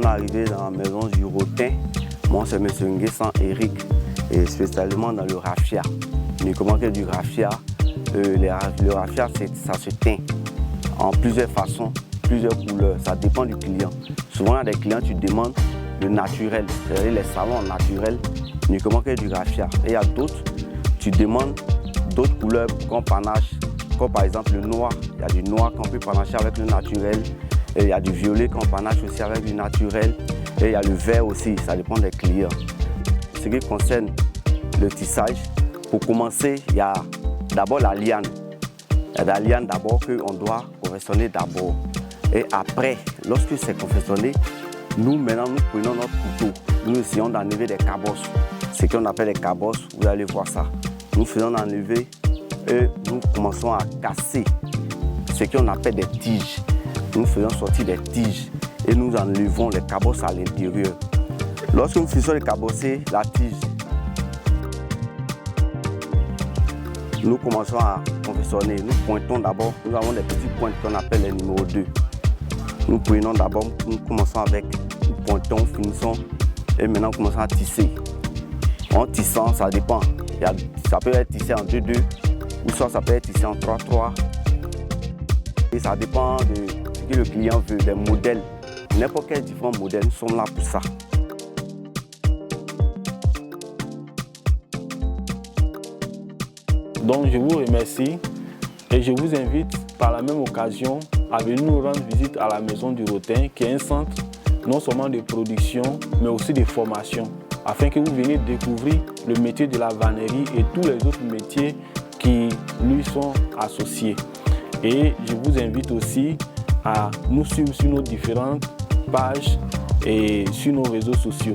On est arrivé dans la maison du Rotin. Moi, c'est M. Nguessan Eric, et spécialement dans le raffia. Mais comment que du raffia? Le raffia, ça se teint en plusieurs façons, plusieurs couleurs. Ça dépend du client. Souvent, il y a des clients, tu demandes le naturel, c'est-à-dire les salons naturels, mais comment que du raffia. Et il y a d'autres, tu demandes d'autres couleurs qu'on panache, comme par exemple le noir. Il y a du noir qu'on peut panacher avec le naturel. Et il y a du violet qu'on panache aussi avec du naturel. Et il y a le vert aussi, ça dépend des clients. Ce qui concerne le tissage, pour commencer, il y a d'abord la liane. Il y a la liane d'abord qu'on doit confectionner d'abord. Et après, lorsque c'est confectionné, nous maintenant nous prenons notre couteau. Nous essayons d'enlever des cabosses. Ce qu'on appelle les cabosses, vous allez voir ça. Nous faisons enlever et nous commençons à casser ce qu'on appelle des tiges. Nous faisons sortir des tiges et nous enlevons les cabosses à l'intérieur. Lorsque nous faisons les cabosser la tige, nous commençons à confectionner. Nous pointons d'abord, nous avons des petites pointes qu'on appelle les numéros 2. Nous prenons d'abord, nous commençons avec, nous pointons, finissons et maintenant nous commençons à tisser. En tissant, ça dépend. Ça peut être tissé en 2-2 ou soit ça peut être tissé en 3-3. Et ça dépend de ce que le client veut, des modèles. N'importe quel différent modèle, nous sommes là pour ça. Donc je vous remercie et je vous invite par la même occasion à venir nous rendre visite à la Maison du Rotin, qui est un centre non seulement de production mais aussi de formation, afin que vous veniez découvrir le métier de la vannerie et tous les autres métiers qui lui sont associés. Et je vous invite aussi à nous suivre sur nos différentes pages et sur nos réseaux sociaux.